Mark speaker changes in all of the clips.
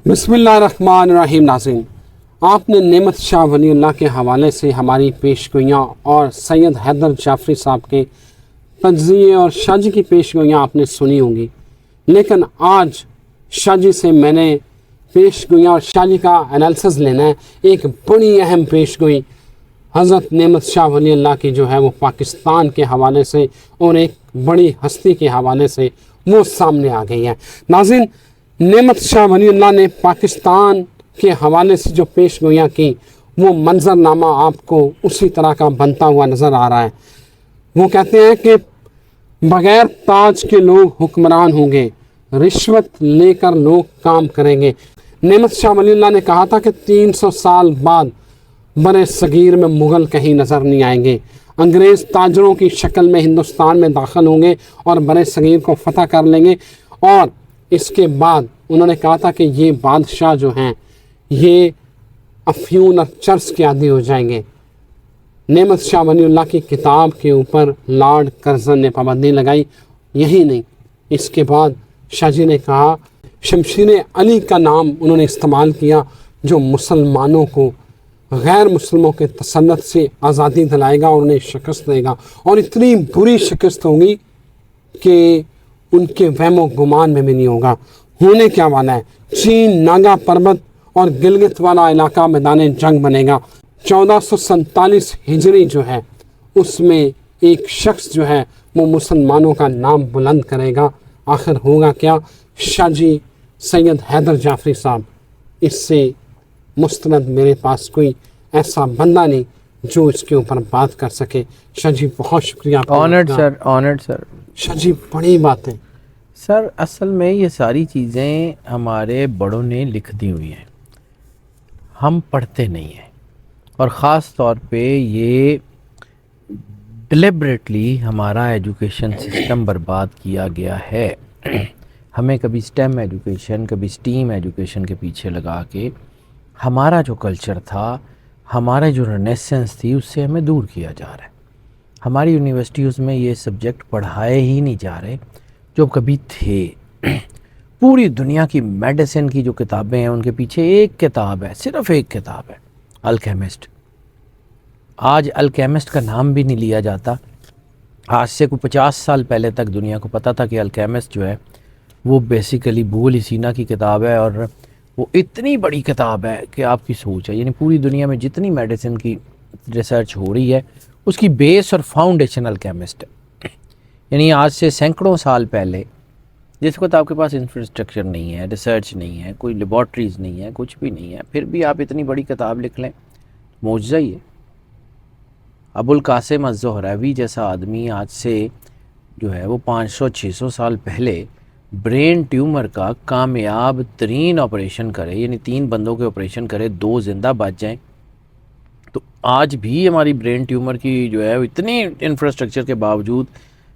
Speaker 1: بسم اللہ الرحمن الرحیم. ناظرین، آپ نے نعمت شاہ ولی اللہ کے حوالے سے ہماری پیشگوئیاں اور سید حیدر جعفری صاحب کے تجزیے اور شاہ جی کی پیشگوئیاں آپ نے سنی ہوں گی، لیکن آج شاہ جی سے میں نے پیشگوئیاں اور شاہ جی کا انالیسس لینا ہے. ایک بڑی اہم پیشگوئی حضرت نعمت شاہ ولی اللہ کی جو ہے وہ پاکستان کے حوالے سے اور ایک بڑی ہستی کے حوالے سے وہ سامنے آ گئی ہے. ناظرین، نعمت شاہ ولی اللہ نے پاکستان کے حوالے سے جو پیشگوئیاں کی وہ منظرنامہ آپ کو اسی طرح کا بنتا ہوا نظر آ رہا ہے. وہ کہتے ہیں کہ بغیر تاج کے لوگ حکمران ہوں گے، رشوت لے کر لوگ کام کریں گے. نعمت شاہ ولی اللہ نے کہا تھا کہ 300 سال بعد برِ صغیر میں مغل کہیں نظر نہیں آئیں گے، انگریز تاجروں کی شکل میں ہندوستان میں داخل ہوں گے اور برِ صغیر کو فتح کر لیں گے. اور اس کے بعد انہوں نے کہا تھا کہ یہ بادشاہ جو ہیں یہ افیون اور چرس کے عادی ہو جائیں گے. نعمت شاہ ولی اللہ کی کتاب کے اوپر لارڈ کرزن نے پابندی لگائی. یہی نہیں، اس کے بعد شاہ جی نے کہا، شمشیر علی کا نام انہوں نے استعمال کیا جو مسلمانوں کو غیر مسلموں کے تسلط سے آزادی دلائے گا اور انہیں شکست دے گا، اور اتنی بری شکست ہوگی کہ ان کے وہم و گمان میں بھی نہیں ہوگا. ہونے کیا والا ہے، چین ناگا پربت اور گلگت والا علاقہ میدان جنگ بنے گا. 1447 ہجری جو ہے اس میں ایک شخص جو ہے وہ مسلمانوں کا نام بلند کرے گا. آخر ہوگا کیا؟ شاہ جی سید حیدر جعفری صاحب. اس سے مستند میرے پاس کوئی ایسا بندہ نہیں جو اس کے اوپر بات کر سکے. شاہ جی بہت شکریہ.
Speaker 2: آنرڈ سر.
Speaker 1: شاہ جی بڑی باتیں
Speaker 2: سر. اصل میں یہ ساری چیزیں ہمارے بڑوں نے لکھ دی ہوئی ہیں، ہم پڑھتے نہیں ہیں، اور خاص طور پہ یہ ڈیلیبریٹلی ہمارا ایجوکیشن سسٹم برباد کیا گیا ہے. ہمیں کبھی اسٹیم ایجوکیشن، کبھی اسٹیم ایجوکیشن کے پیچھے لگا کے ہمارا جو کلچر تھا، ہمارا جو رینیسنس تھی، اس سے ہمیں دور کیا جا رہا ہے. ہماری یونیورسٹیز میں یہ سبجیکٹ پڑھائے ہی نہیں جا رہے جو کبھی تھے. پوری دنیا کی میڈیسن کی جو کتابیں ہیں ان کے پیچھے ایک کتاب ہے، صرف ایک کتاب ہے، الکیمسٹ. آج الکیمسٹ کا نام بھی نہیں لیا جاتا. آج سے کوئی 50 سال پہلے تک دنیا کو پتہ تھا کہ الکیمسٹ جو ہے وہ بیسیکلی بھول سینا کی کتاب ہے، اور وہ اتنی بڑی کتاب ہے کہ آپ کی سوچ ہے. یعنی پوری دنیا میں جتنی میڈیسن کی ریسرچ ہو رہی ہے اس کی بیس اور فاؤنڈیشن الکیمسٹ ہے. یعنی آج سے سینکڑوں سال پہلے جس وقت آپ کے پاس انفراسٹرکچر نہیں ہے، ریسرچ نہیں ہے، کوئی لیبارٹریز نہیں ہے، کچھ بھی نہیں ہے، پھر بھی آپ اتنی بڑی کتاب لکھ لیں، معجزہ ہی ہے. ابوالقاسم الزہراوی جیسا آدمی آج سے جو ہے وہ 500-600 سال پہلے برین ٹیومر کا کامیاب ترین آپریشن کرے، یعنی 3 بندوں کے آپریشن کرے، 2 زندہ بچ جائیں. تو آج بھی ہماری برین ٹیومر کی جو ہے اتنی انفراسٹرکچر کے باوجود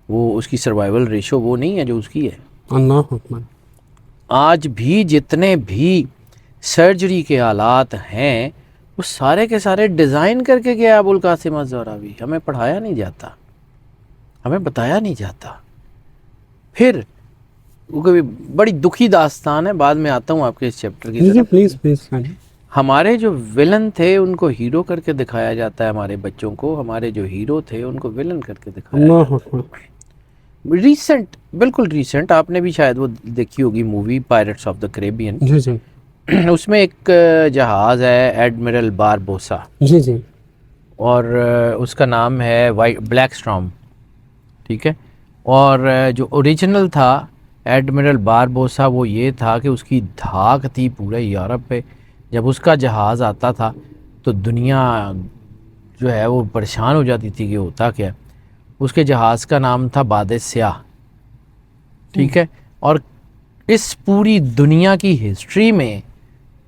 Speaker 2: وہ اس کی سروائیول ریشو وہ نہیں ہے جو اس کی ہے.
Speaker 1: اللہ اکبر.
Speaker 2: آج بھی جتنے بھی سرجری کے آلات ہیں وہ سارے کے سارے ڈیزائن کر کے گیا ابوالقاسم الزہراوی. ہمیں پڑھایا نہیں جاتا، ہمیں بتایا نہیں جاتا. پھر وہ کبھی بڑی دکھی داستان ہے، بعد میں آتا ہوں آپ کے اس چیپٹر کی طرف.
Speaker 1: پلیز.
Speaker 2: ہمارے جو ویلن تھے ان کو ہیرو کر کے دکھایا جاتا ہے، ہمارے بچوں کو ہمارے جو ہیرو تھے ان کو ویلن کر کے دکھایا جاتا ہے. ریسنٹ، بالکل ریسنٹ، آپ نے بھی شاید وہ دیکھی ہوگی مووی پائرٹس آف دا کریبین.
Speaker 1: جی.
Speaker 2: اس میں ایک جہاز ہے ایڈمرل باربوسا.
Speaker 1: جی.
Speaker 2: اور اس کا نام ہے بلیک اسٹارم. ٹھیک ہے. اور جو اوریجنل تھا ایڈمرل باربوسا وہ یہ تھا کہ اس کی دھاک تھی پورے یورپ پہ. جب اس کا جہاز آتا تھا تو دنیا جو ہے وہ پریشان ہو جاتی تھی کہ ہوتا کیا. اس کے جہاز کا نام تھا باد سیاہ. ٹھیک ہے. اور اس پوری دنیا کی ہسٹری میں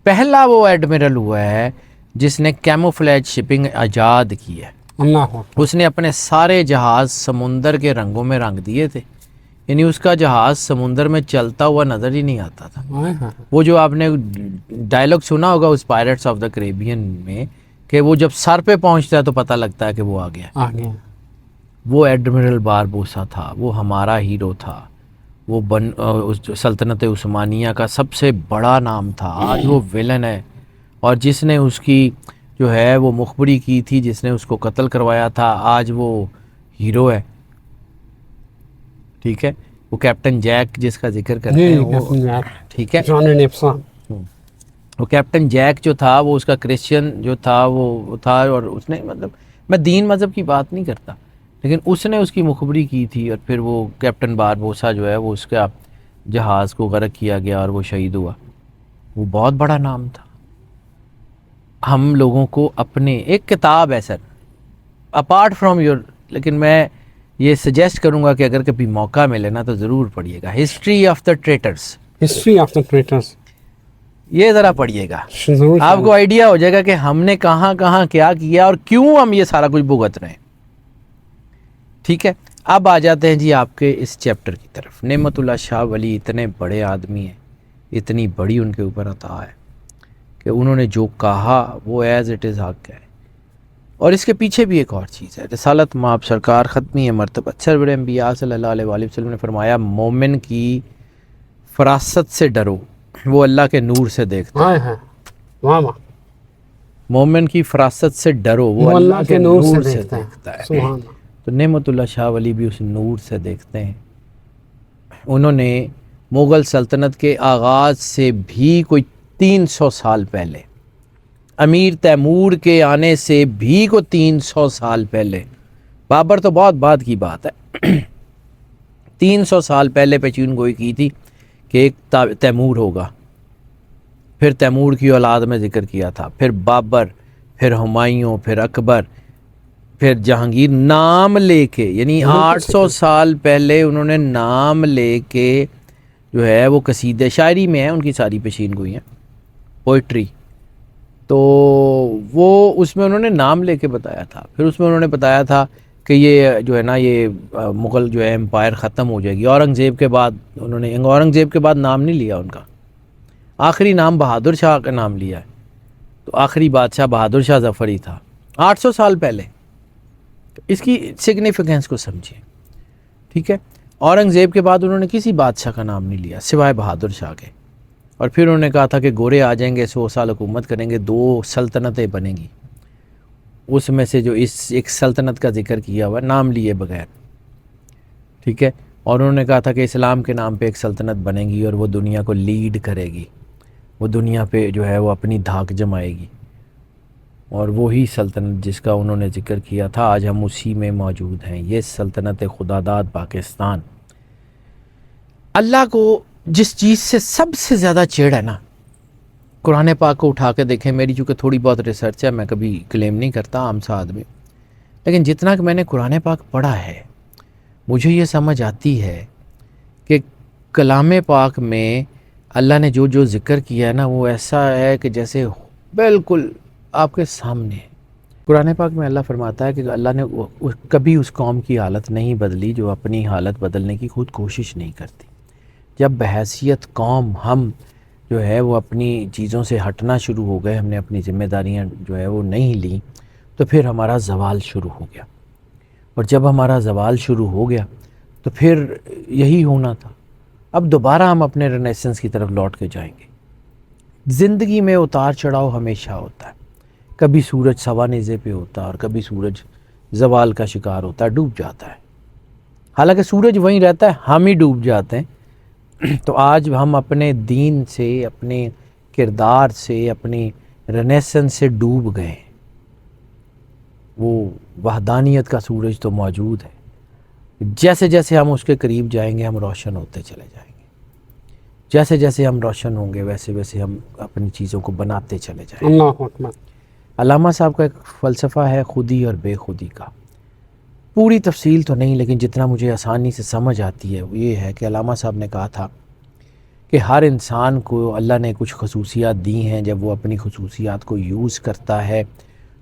Speaker 2: پہلا وہ ایڈمرل ہوا ہے جس نے کیموفلیج شپنگ ایجاد کی ہے. اس نے اپنے سارے جہاز سمندر کے رنگوں میں رنگ دیے تھے. یعنی اس کا جہاز سمندر میں چلتا ہوا نظر ہی نہیں آتا تھا. وہ جو آپ نے ڈائلاگ سنا ہوگا اس پائرٹس آف دا کریبین میں کہ وہ جب سر پہ پہنچتا ہے تو پتہ لگتا ہے کہ وہ آ گیا. وہ ایڈمرل باربوسا تھا، وہ ہمارا ہیرو تھا. وہ سلطنت عثمانیہ کا سب سے بڑا نام تھا، آج وہ ویلن ہے، اور جس نے اس کی جو ہے وہ مخبری کی تھی، جس نے اس کو قتل کروایا تھا، آج وہ ہیرو ہے. ٹھیک ہے، وہ کیپٹن جیک جس کا ذکر کرتے ہیں وہ، ٹھیک ہے،
Speaker 1: جان نیپسا.
Speaker 2: وہ کیپٹن جیک جو تھا وہ اس کا کرسچین جو تھا وہ تھا، اور اس نے مطلب میں دین مذہب کی بات نہیں کرتا، لیکن اس نے اس کی مخبری کی تھی، اور پھر وہ کیپٹن باربوسا جو ہے وہ اس کا جہاز کو غرق کیا گیا اور وہ شہید ہوا. وہ بہت بڑا نام تھا. ہم لوگوں کو اپنے ایک کتاب ہے سر اپارٹ فرام یور، لیکن میں یہ سجیسٹ کروں گا کہ اگر کبھی موقع ملے نا تو ضرور پڑھیے گا، history of the traitors.
Speaker 1: History of the traitors
Speaker 2: یہ ذرا پڑھیے گا،
Speaker 1: ضرور.
Speaker 2: آپ کو آئیڈیا ہو جائے گا کہ ہم نے کہاں کہاں کیا کیا اور کیوں ہم یہ سارا کچھ بھگت رہے ہیں. ٹھیک ہے، اب آ جاتے ہیں جی آپ کے اس چیپٹر کی طرف. نعمت اللہ شاہ ولی اتنے بڑے آدمی ہیں، اتنی بڑی ان کے اوپر عطا ہے کہ انہوں نے جو کہا وہ ایز اٹ از حق ہے. اور اس کے پیچھے بھی ایک اور چیز ہے. رسالت مآب سرکار ختمی مرتبہ سرور انبیاء صلی اللہ علیہ وآلہ وسلم نے فرمایا مومن کی فراست سے ڈرو، وہ اللہ کے نور سے دیکھتا ہے.
Speaker 1: ہاں واہ واہ.
Speaker 2: مومن کی فراست سے ڈرو، وہ اللہ کے نور سے دیکھتا ہے.
Speaker 1: سبحان اللہ.
Speaker 2: تو نعمت اللہ شاہ ولی بھی اس نور سے دیکھتے ہیں. انہوں نے مغل سلطنت کے آغاز سے بھی کوئی 300 سال پہلے، امیر تیمور کے آنے سے بھی کوئی 300 سال پہلے، بابر تو بہت بعد کی بات ہے، 300 سال پہلے پیشین گوئی کی تھی کہ ایک تیمور ہوگا. پھر تیمور کی اولاد میں ذکر کیا تھا، پھر بابر، پھر ہمایوں، پھر اکبر، پھر جہانگیر، نام لے کے، یعنی 800 سال پہلے انہوں نے نام لے کے جو ہے وہ قصیدے، شاعری میں ہیں ان کی ساری پیشین گوئی ہیں، پوئٹری، تو وہ اس میں انہوں نے نام لے کے بتایا تھا. پھر اس میں انہوں نے بتایا تھا کہ یہ جو ہے نا یہ مغل جو ہے امپائر ختم ہو جائے گی. اورنگزیب کے بعد انہوں نے، اورنگزیب کے بعد نام نہیں لیا ان کا، آخری نام بہادر شاہ کا نام لیا ہے. تو آخری بادشاہ بہادر شاہ ظفر ہی تھا 800 سال پہلے. اس کی سگنیفیکنس کو سمجھیں. ٹھیک ہے، اورنگزیب کے بعد انہوں نے کسی بادشاہ کا نام نہیں لیا سوائے بہادر شاہ کے. اور پھر انہوں نے کہا تھا کہ گورے آ جائیں گے، 100 سال حکومت کریں گے، 2 سلطنتیں بنیں گی. اس میں سے جو اس ایک سلطنت کا ذکر کیا ہوا نام لیے بغیر. ٹھیک ہے، اور انہوں نے کہا تھا کہ اسلام کے نام پہ ایک سلطنت بنے گی اور وہ دنیا کو لیڈ کرے گی، وہ دنیا پہ جو ہے وہ اپنی دھاک جمائے گی. اور وہی سلطنت جس کا انہوں نے ذکر کیا تھا آج ہم اسی میں موجود ہیں، یہ سلطنت خداداد پاکستان. اللہ کو جس چیز سے سب سے زیادہ چڑ ہے نا، قرآن پاک کو اٹھا کے دیکھیں. میری چونکہ تھوڑی بہت ریسرچ ہے، میں کبھی کلیم نہیں کرتا عام سا آدمی، لیکن جتنا کہ میں نے قرآن پاک پڑھا ہے مجھے یہ سمجھ آتی ہے کہ کلام پاک میں اللہ نے جو جو ذکر کیا ہے نا وہ ایسا ہے کہ جیسے بالکل آپ کے سامنے. قرآن پاک میں اللہ فرماتا ہے کہ اللہ نے کبھی اس قوم کی حالت نہیں بدلی جو اپنی حالت بدلنے کی خود کوشش نہیں کرتی. جب بحیثیت قوم ہم جو ہے وہ اپنی چیزوں سے ہٹنا شروع ہو گئے، ہم نے اپنی ذمہ داریاں جو ہے وہ نہیں لیں، تو پھر ہمارا زوال شروع ہو گیا. اور جب ہمارا زوال شروع ہو گیا تو پھر یہی ہونا تھا. اب دوبارہ ہم اپنے رینیسنس کی طرف لوٹ کے جائیں گے. زندگی میں اتار چڑھاؤ ہمیشہ ہوتا ہے. کبھی سورج سوا نیزے پہ ہوتا ہے اور کبھی سورج زوال کا شکار ہوتا ہے، ڈوب جاتا ہے. حالانکہ سورج وہیں رہتا ہے، ہم ہی ڈوب جاتے ہیں. تو آج ہم اپنے دین سے، اپنے کردار سے، اپنی رینیسنس سے ڈوب گئے. وہ وحدانیت کا سورج تو موجود ہے، جیسے جیسے ہم اس کے قریب جائیں گے ہم روشن ہوتے چلے جائیں گے. جیسے جیسے ہم روشن ہوں گے ویسے ویسے ہم اپنی چیزوں کو بناتے چلے جائیں گے.
Speaker 1: اللہ اکبر.
Speaker 2: علامہ صاحب کا ایک فلسفہ ہے خودی اور بے خودی کا. پوری تفصیل تو نہیں لیکن جتنا مجھے آسانی سے سمجھ آتی ہے وہ یہ ہے کہ علامہ صاحب نے کہا تھا کہ ہر انسان کو اللہ نے کچھ خصوصیات دی ہیں. جب وہ اپنی خصوصیات کو یوز کرتا ہے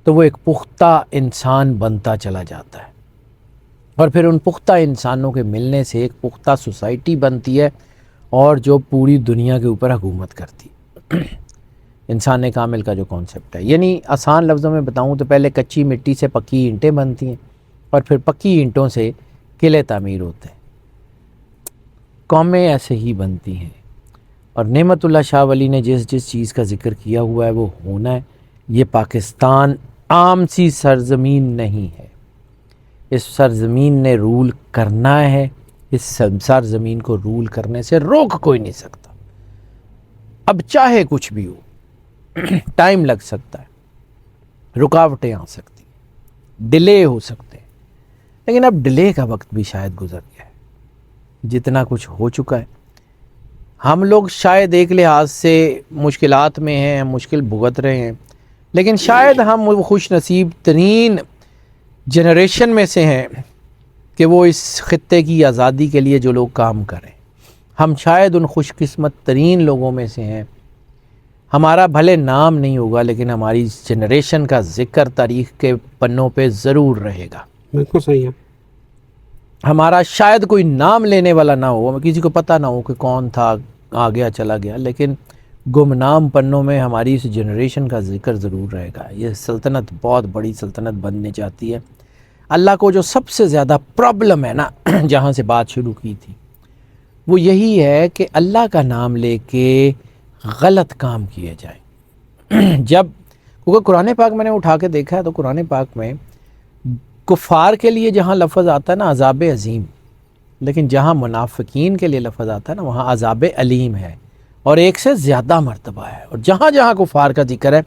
Speaker 2: تو وہ ایک پختہ انسان بنتا چلا جاتا ہے، اور پھر ان پختہ انسانوں کے ملنے سے ایک پختہ سوسائٹی بنتی ہے اور جو پوری دنیا کے اوپر حکومت کرتی. انسان کامل کا جو کانسیپٹ ہے، یعنی آسان لفظوں میں بتاؤں تو پہلے کچی مٹی سے پکی اینٹیں بنتی ہیں اور پھر پکی اینٹوں سے قلعے تعمیر ہوتے ہیں. قومیں ایسے ہی بنتی ہیں. اور نعمت اللہ شاہ ولی نے جس چیز کا ذکر کیا ہوا ہے وہ ہونا ہے. یہ پاکستان عام سی سرزمین نہیں ہے. اس سرزمین نے رول کرنا ہے. اس سرزمین کو رول کرنے سے روک کوئی نہیں سکتا. اب چاہے کچھ بھی ہو، ٹائم لگ سکتا ہے، رکاوٹیں آ سکتی، ڈیلے ہو سکتے ہیں، لیکن اب ڈیلے کا وقت بھی شاید گزر گیا ہے. جتنا کچھ ہو چکا ہے، ہم لوگ شاید ایک لحاظ سے مشکلات میں ہیں، ہم مشکل بھگت رہے ہیں، لیکن شاید ہم وہ خوش نصیب ترین جنریشن میں سے ہیں کہ وہ اس خطے کی آزادی کے لیے جو لوگ کام کریں. ہم شاید ان خوش قسمت ترین لوگوں میں سے ہیں. ہمارا بھلے نام نہیں ہوگا لیکن ہماری جنریشن کا ذکر تاریخ کے پنوں پہ ضرور رہے گا.
Speaker 1: بالکل صحیح ہے.
Speaker 2: ہمارا شاید کوئی نام لینے والا نہ ہو، کسی کو پتہ نہ ہو کہ کون تھا، آ گیا چلا گیا، لیکن گمنام پنوں میں ہماری اس جنریشن کا ذکر ضرور رہے گا. یہ سلطنت بہت بڑی سلطنت بننے چاہتی ہے. اللہ کو جو سب سے زیادہ پرابلم ہے نا، جہاں سے بات شروع کی تھی، وہ یہی ہے کہ اللہ کا نام لے کے غلط کام کیے جائیں. جب کیونکہ قرآن پاک میں نے اٹھا کے دیکھا ہے تو قرآن پاک میں کفار کے لیے جہاں لفظ آتا ہے نا عذاب عظیم، لیکن جہاں منافقین کے لیے لفظ آتا ہے نا وہاں عذاب علیم ہے، اور ایک سے زیادہ مرتبہ ہے. اور جہاں جہاں کفار کا ذکر ہے،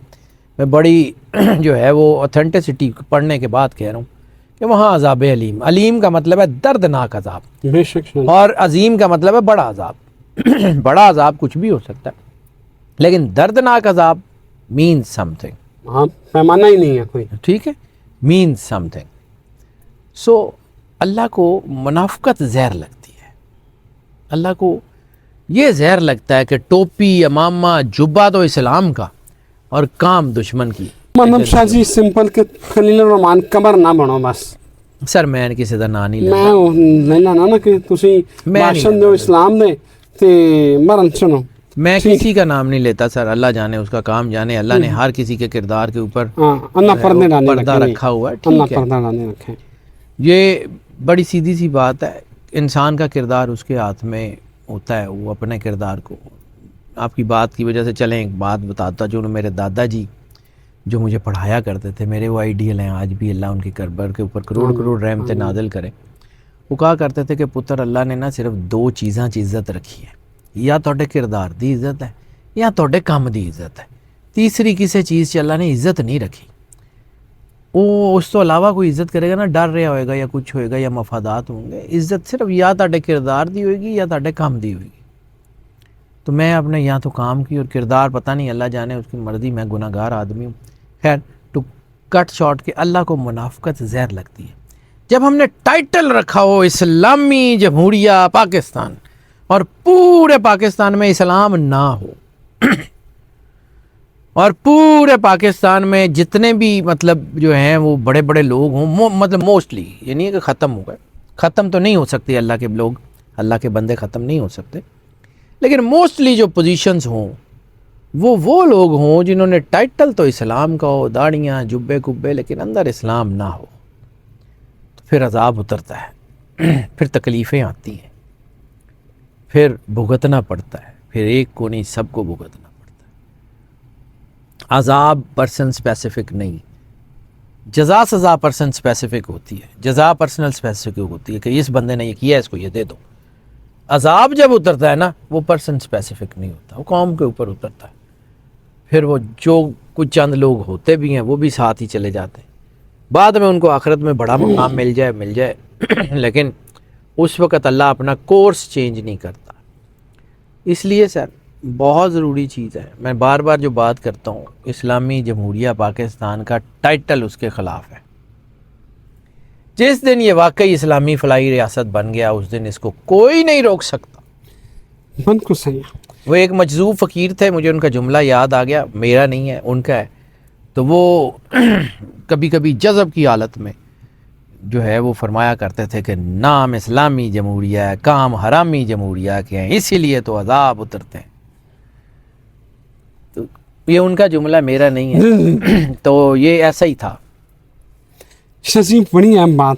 Speaker 2: میں بڑی جو ہے وہ اوتھینٹسٹی پڑھنے کے بعد کہہ رہا ہوں کہ وہاں عذاب علیم. علیم کا مطلب ہے دردناک عذاب،
Speaker 1: بے شک.
Speaker 2: اور عظیم کا مطلب ہے بڑا عذاب. بڑا عذاب کچھ بھی ہو سکتا ہے، لیکن دردناک عذاب مینز سم تھنگ.
Speaker 1: ہاں، پیمانہ ہی نہیں ہے کوئی.
Speaker 2: ٹھیک ہے، مینز سم تھنگ. سو اللہ کو منافقت زہر لگتی ہے. اللہ کو یہ زہر لگتا ہے کہ ٹوپی، امامہ، جبہ تو اسلام کا اور کام دشمن کی.
Speaker 1: مطلب شاہ جی سمپل کہ خلیل الرحمان قبر نہ بنو بس.
Speaker 2: سر میں کسی دا نا نہیں
Speaker 1: میں
Speaker 2: لیتا.
Speaker 1: نہیں لانا نا کہ تسی باشن دو اسلام دے تے مرن سنو.
Speaker 2: میں کسی کا نام نہیں لیتا سر. اللہ جانے، اس کا کام جانے. اللہ نے ہر کسی کے کردار کے اوپر
Speaker 1: ہاں اللہ پردے ڈالنے
Speaker 2: پردہ رکھا ہوا ہے.
Speaker 1: اللہ
Speaker 2: ٹھیک ہے،
Speaker 1: پردہ ڈالنے رکھے.
Speaker 2: یہ بڑی سیدھی سی بات ہے. انسان کا کردار اس کے ہاتھ میں ہوتا ہے، وہ اپنے کردار کو. آپ کی بات کی وجہ سے چلیں ایک بات بتاتا. جو میرے دادا جی جو مجھے پڑھایا کرتے تھے، میرے وہ آئیڈیل ہیں آج بھی. اللہ ان کی قبر کے اوپر کروڑ کروڑ رحمتیں نازل کرے. وہ کہا کرتے تھے کہ پتر، اللہ نے نا صرف دو چیزاں عزت رکھی ہے، یا توڑے کردار دی عزت ہے یا توڑے کام دی عزت ہے. تیسری کسی چیز سے اللہ نے عزت نہیں رکھی. وہ اس تو علاوہ کوئی عزت کرے گا نا، ڈر رہا ہوئے گا یا کچھ ہوئے گا یا مفادات ہوں گے. عزت صرف یا توڑے کردار دی ہوئے گی یا توڑے کام دی ہوئے گی. تو میں اپنے یا تو کام کی اور کردار پتہ نہیں، اللہ جانے اس کی مرضی. میں گناہ گار آدمی ہوں. خیر، ٹو کٹ شارٹ کہ اللہ کو منافقت زہر لگتی ہے. جب ہم نے ٹائٹل رکھا ہو اسلامی جمہوریہ پاکستان اور پورے پاکستان میں اسلام نہ ہو، اور پورے پاکستان میں جتنے بھی مطلب جو ہیں وہ بڑے بڑے لوگ ہوں، مطلب موسٹلی، یہ نہیں ہے کہ ختم ہو گئے. ختم تو نہیں ہو سکتے اللہ کے لوگ، اللہ کے بندے ختم نہیں ہو سکتے، لیکن موسٹلی جو پوزیشنز ہوں وہ لوگ ہوں جنہوں نے ٹائٹل تو اسلام کا ہو، داڑیاں، جبے کبے، لیکن اندر اسلام نہ ہو. تو پھر عذاب اترتا ہے، پھر تکلیفیں آتی ہیں، پھر بھگتنا پڑتا ہے. پھر ایک کو نہیں، سب کو بھگتنا پڑتا ہے. عذاب پرسن اسپیسیفک نہیں، جزا سزا پرسن اسپیسیفک ہوتی ہے. جزا پرسنل اسپیسیفک ہوتی ہے کہ اس بندے نے یہ کیا، اس کو یہ دے دو. عذاب جب اترتا ہے نا، وہ پرسن اسپیسیفک نہیں ہوتا، وہ قوم کے اوپر اترتا ہے. پھر وہ جو کچھ چند لوگ ہوتے بھی ہیں وہ بھی ساتھ ہی چلے جاتے ہیں. بعد میں ان کو آخرت میں بڑا مقام مل جائے لیکن اس وقت اللہ اپنا کورس چینج نہیں کرتا. اس لیے سر بہت ضروری چیز ہے. میں بار بار جو بات کرتا ہوں، اسلامی جمہوریہ پاکستان کا ٹائٹل اس کے خلاف ہے. جس دن یہ واقعی اسلامی فلاحی ریاست بن گیا، اس دن اس کو کوئی نہیں روک سکتا.
Speaker 1: بالکل صحیح ہے.
Speaker 2: وہ ایک مجذوب فقیر تھے، مجھے ان کا جملہ یاد آ گیا، میرا نہیں ہے ان کا ہے. تو وہ کبھی کبھی جذب کی حالت میں جو ہے وہ فرمایا کرتے تھے کہ نام اسلامی جمہوریہ ہے، کام حرامی جمہوریہ کے ہیں، اسی لیے تو عذاب اترتے ہیں. تو یہ ان کا جملہ، میرا نہیں ہے. تو یہ ایسا ہی تھا.
Speaker 1: شاہ جی بڑی اہم بات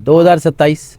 Speaker 2: 2027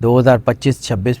Speaker 2: 2025-26